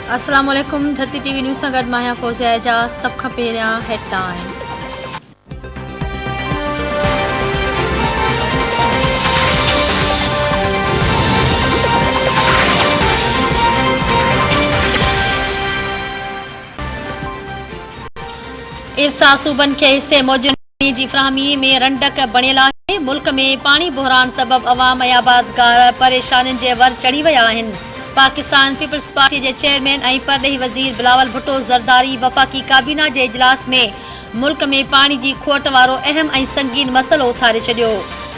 अस्सलाम वालेकुम। धरती टीवी न्यूज़ सां गॾु मां फौजिया एजाज़। सभ खां पहिरियां हेडलाइन। इरसा सूबनि खे हिसे मौजूदगी जी फ़राहमी में रंडक बणियल आहे। मुल्क में पाणी बहिरान सबबि अवाम ऐं आबादगार परेशानियुनि जे वर चढ़ी विया आहिनि। पाकिस्तान पीपल्स पार्टी जे चेयरमैन ऐं परॾेही वज़ीर बिलावल भुट्टो ज़रदारी वफ़ाक़ी काबीना जे इजलास में मुल्क में पाणी जी खोट वारो अहम ऐं संगीन मसइलो उथारे छॾियो।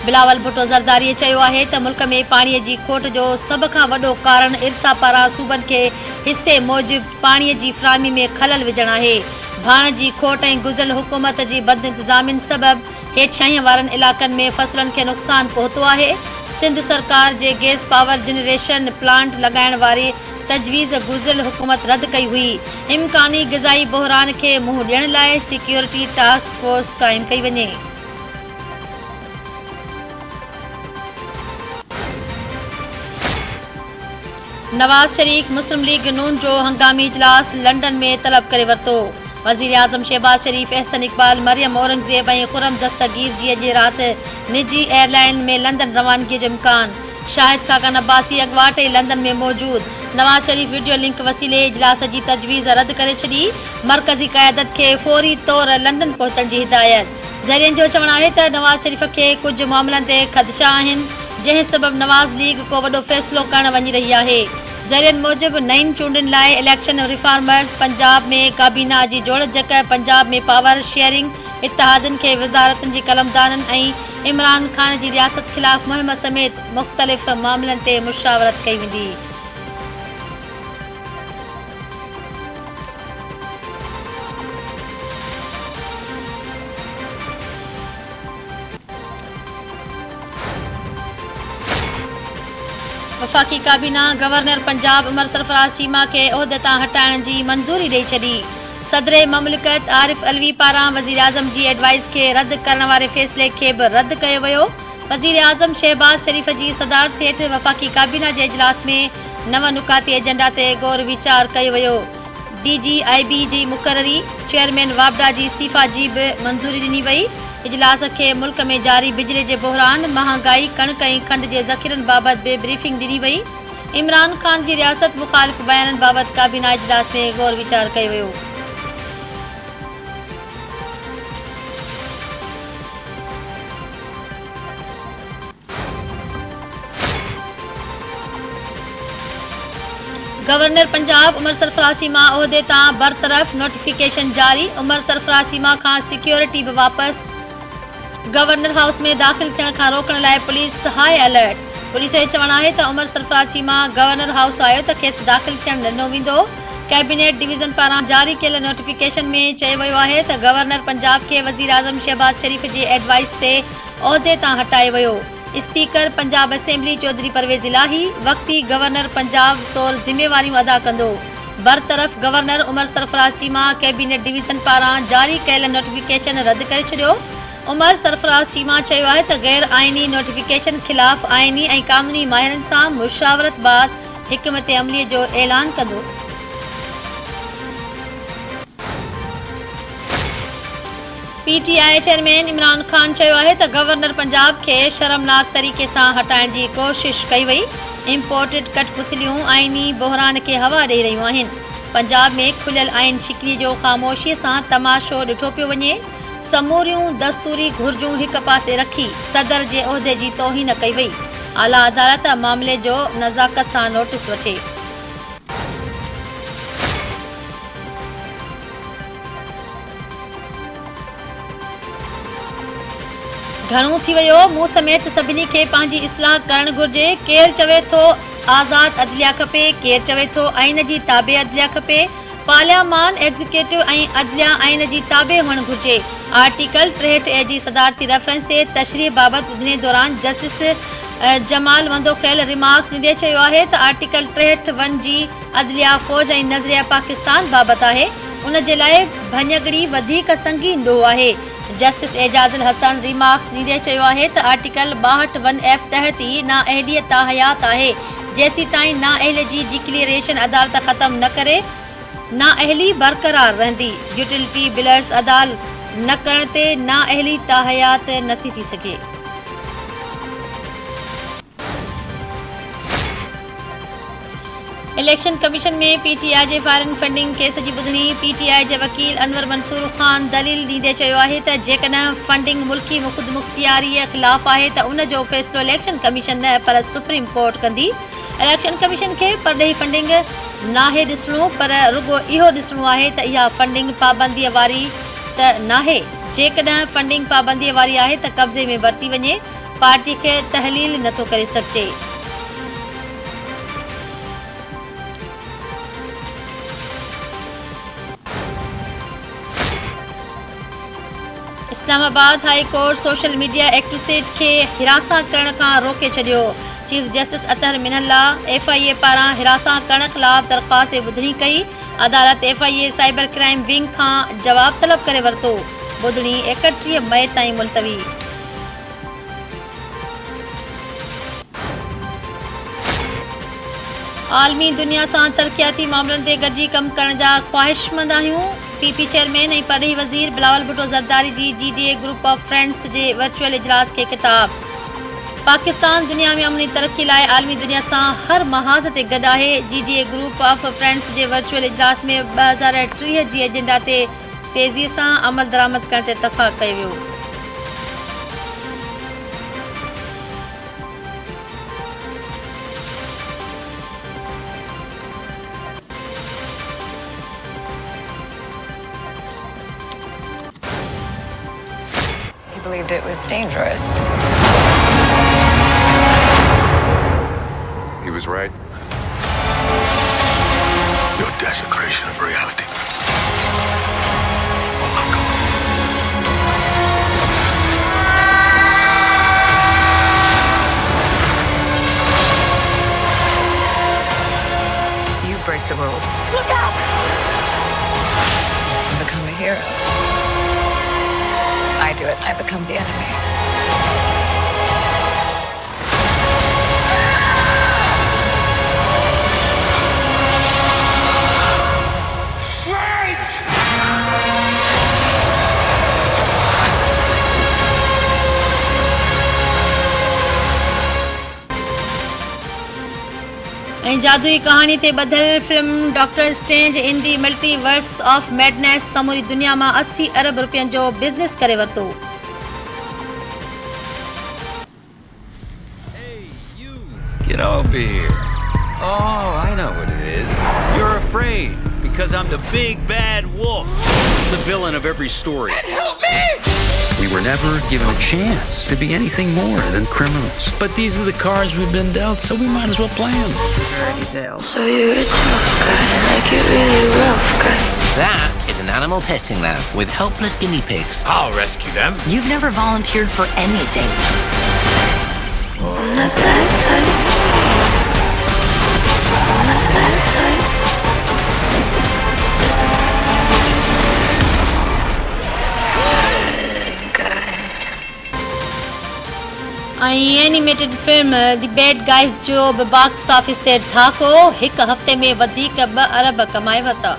बिलावल भुट्टो ज़रदारीअ चयो आहे त मुल्क में पाणीअ जी खोट जो सभ खां वॾो कारण इरसा पारां सूबनि खे हिसे मूजिबि पाणीअ जी फ़राहमी में खलल विझणु आहे। भाण जी खोट ऐं गुज़िरियल हुकूमत जी बदइंतज़ामियुनि सबबि हेठियां वारनि इलाक़नि में फ़सलुनि खे नुक़सान पहुतो आहे। सिंध सरकार जे गैस पावर जनरेशन प्लांट लॻाइण वारी तजवीज़ गुज़िरियल हुकूमत रद्द कई हुई। इम्कानी ग़िज़ाई बहिरान खे मुंहुं ॾियण लाइ सिक्योरिटी टास्क फोर्स क़ाइमु कई वञे। नवाज़ शरीफ़ मुस्लिम लीग नून जो हंगामी इजलास लंडन में तलब करे वरितो। वज़ीर आज़म शहबाज शरीफ़, एहसन इक़बाल, मरियम औरंगज़ेब ऐं खुर्रम दस्तगीर जी अॼु राति निजी एयरलाइन में लंदन रवानगी जो इम्कान। शाहिद खाकान अब्बासी अॻुवाट लंदन में मौजूद। नवाज़ शरीफ़ वीडियो लिंक वसीले इजलास जी तजवीज़ रद्द करे छॾी। मरकज़ी क़यादत खे फौरी तौर लंदन पहुचण जी हिदायत। ज़रियनि जो चवणु आहे त नवाज़ शरीफ़ खे कुझु मामलनि ते ख़दशा आहिनि, जंहिं सबबि नवाज़ लीग को वॾो फ़ैसिलो करणु वञी रही आहे। ज़रियनि मूजिबि नईं चूंडुनि लाइ इलेक्शन रिफॉर्मर्स पंजाब में काबीना जी जोड़जक, पंजाब में पावर शेयरिंग इतिहादनि खे वज़ारतनि जी कलमदाननि ऐं इमरान ख़ान जी रियासत ख़िलाफ़ मुहिम समेत मुख़्तलिफ़ मामलनि ते मुशावरत कई वेंदी। वफ़ाक़ी काबीना गवर्नर पंजाब उमर सरफराज़ चीमा खे उहिदे तां हटाइण जी मंज़ूरी ॾेई छॾी। सदर ममलिकत आरिफ अलवी पारां वज़ीर आज़म जी एडवाइस खे रद्द करण वारे फ़ैसिले खे बि रद्द कयो वियो। वज़ीर आज़म शहबाज शरीफ़ जी सदारत हेठि वफ़ाक़ी काबीना जे इजलास में नव नुकाती एजेंडा ते गौर वीचार कयो वियो। DGIB जी मुक़ररी, चेयरमैन वाबडा जी इस्तीफ़ा जी बि मंज़ूरी ॾिनी वई। इजलास खे मुल्क में जारी बिजली जे बहिरान, महांगाई, कणक ऐं खंड जे ज़ख़ीरनि बाबति बि ब्रीफिंग ॾिनी वई। इमरान ख़ान जी रियासत मुख़ालिफ़ बयाननि बाबति काबीना इजलास में गौर वीचार कयो वियो। गवर्नर पंजाब उमर सरफराज़ चीमा उहिदे तां बरतरफ़, नोटिफिकेशन जारी। उमर सरफराज़ चीमा खां सिक्योरिटी बि वापसि। गवर्नर हाउस में दाख़िल थियण खां रोकण लाइ पुलिस हाई अलर्ट। पुलिस जो चवणु आहे त उमर सरफराज़ चीमा गवर्नर हाउस आयो त खेसि दाख़िल थियण ॾिनो वेंदो। कैबिनेट डिवीज़न पारां जारी कयल नोटिफिकेशन में चयो वियो आहे त गवर्नर पंजाब खे वज़ीर आज़म शहबाज शरीफ़ जी एडवाइस ते उहिदे तां हटायो वियो। स्पीकर पंजाब असेंबली चौधरी परवेज़ इलाही वक़्ती गवर्नर पंजाब तौर ज़िम्मेवारियूं अदा कंदो। बरतरफ़ गवर्नर उमर सरफराज़ चीमा कैबिनेट डिवीज़न पारां जारी कयल नोटिफिकेशन रद्द करे छॾियो। उमर सरफराज़ चीमा चयो आहे त गैर आइनी नोटिफिकेशन ख़िलाफ़ आइनी ऐं क़ानूनी माहिरनि सां मुशावरत बाद हिकमत अमलीअ जो ऐलान कंदो। PTI चेयरमैन इमरान ख़ान चयो आहे त गवर्नर पंजाब खे शर्मनाक तरीक़े सां हटाइण जी कोशिश कई वई। इम्पोर्टेड कठपुतलियूं आइनी बहिरान खे हवा ॾेई रहियूं आहिनि। पंजाब में खुलियल आइन शिकनी जो ख़ामोशीअ सां तमाशो ॾिठो पियो वञे। समूरियूं दस्तूरी घुर्जूं हिक पासे रखी सदर जे उहिदे जी तौहीन कई वई। आला अदालत मामले जो नज़ाकत सां नोटिस वठे। घणो थी वियो, मूं समेत सभिनी खे पंहिंजी इस्लाह करणु घुर्जे। केरु चवे थो आज़ाद अदलिया खपे, केरु चवे थो आइन जी ताबे अदलिया खपे। पार्लियामान, एग्जीक्यूटिव ऐं अदलिया आइन जी ताबे हुअणु घुर्जे। आर्टिकल 63A जी सदारती रेफरेंस ते तशरीह बाबति ॿुधणे दौरान जस्टिस जमाल वंदोखेल रिमार्क्स ॾींदे चयो आहे त आर्टिकल 63(1) जी अदलिया, फौज ऐं नज़रिया पाकिस्तान बाबति आहे। उन जे लाइ भञगड़ी वधीक संगीन ॾोह आहे। जस्टिस एजाज़ुल हसन रिमार्क्स ॾींदे चयो आहे त आर्टिकल 62(1)F तहत ई नाअहलियत हयात आहे, जेसी ताईं नाअहल जी डिक्लेरेशन अदालत ख़त्म न करे नाअहली बरक़रार रहंदी। यूटिलिटी बिलर्स अदाल न करण ते नाअहली ताहयात नथी थी सघे। इलेक्शन कमीशन में पीटीआई जे फायरिंग फंडिंग केस जी ॿुधणी। पीटीआई जे वकील अनवर मंसूर ख़ान दलील ॾींदे चयो आहे त जेकॾहिं फंडिंग मुल्की ख़ुदमुख्तियारीअ ख़िलाफ़ आहे त उन जो फ़ैसिलो इलेक्शन कमीशन न पर सुप्रीम कोर्ट कंदी। इलेक्शन कमीशन खे परॾेही फंडिंग नाहे ॾिसणो पर रुॻो इहो ॾिसणो आहे त इहा फंडिंग पाबंदीअ वारी त नाहे। जेकॾहिं फंडिंग पाबंदीअ वारी आहे त कब्ज़े में वरिती वञे। पार्टी खे तहलील नथो करे सघिजे। Islamabad high court social media activist खे हिरासा करण खां रोके छॾियो। Chief justice Athar Minallah FIA पारां हिरासा करण ख़िलाफ़ दरख़्वास्त ते ॿुधणी कई। अदालत एफआईए साइबर क्राइम विंग खां जवाब तलब करे वरितो। ॿुधणी 31 मई ताईं मुलतवी। आलमी दुनिया सां तरक़ियाती मामलनि ते गॾिजी कम करण जा ख़्वाहिशमंद आहियूं। पीपी चेयरमैन ऐं परॾेही वज़ीर बिलावल भुट्टो ज़रदारी जी जीडीए ग्रुप ऑफ फ्रेंड्स जे वर्चुअल इजलास खे ख़िताब। पाकिस्तान दुनिया में अमनी तरक्की लाइ आलमी दुनिया सां हर महाज़ ते गॾु आहे। जीडीए ग्रुप ऑफ फ्रेंड्स जे वर्चुअल इजलास में 2030 जी एजेंडा ते तेज़ीअ सां अमल दरामद करण ते इतफ़ाक़ कयो वियो। Believed it was dangerous. He was right. Your desecration of reality. You break the rules. Look out! To become a hero. I do it, I become the enemy. Straight! ऐं जादुई कहाणी ते ॿधल फिल्म डॉक्टर स्ट्रेंज इन दी multiverse of madness समूरी दुनिया मां 80 अरब रुपयनि जो बिज़नेस करे वरितो। Get over here. Oh, I know what it is. You're afraid because I'm the big bad wolf, the villain of every story. Help me! We were never given a chance to be anything more than criminals. But these are the cards we've been dealt, so we might as well play them. So you're a tough guy, like it really rough guy. That is an animal testing lab with helpless guinea pigs. I'll rescue them. You've never volunteered for anything. On the bad side. On the bad side. ऐं animated film दी bed guys जो बि box office ते धाको 1 हफ़्ते में वधीक 2 अरब कमाए वरिता।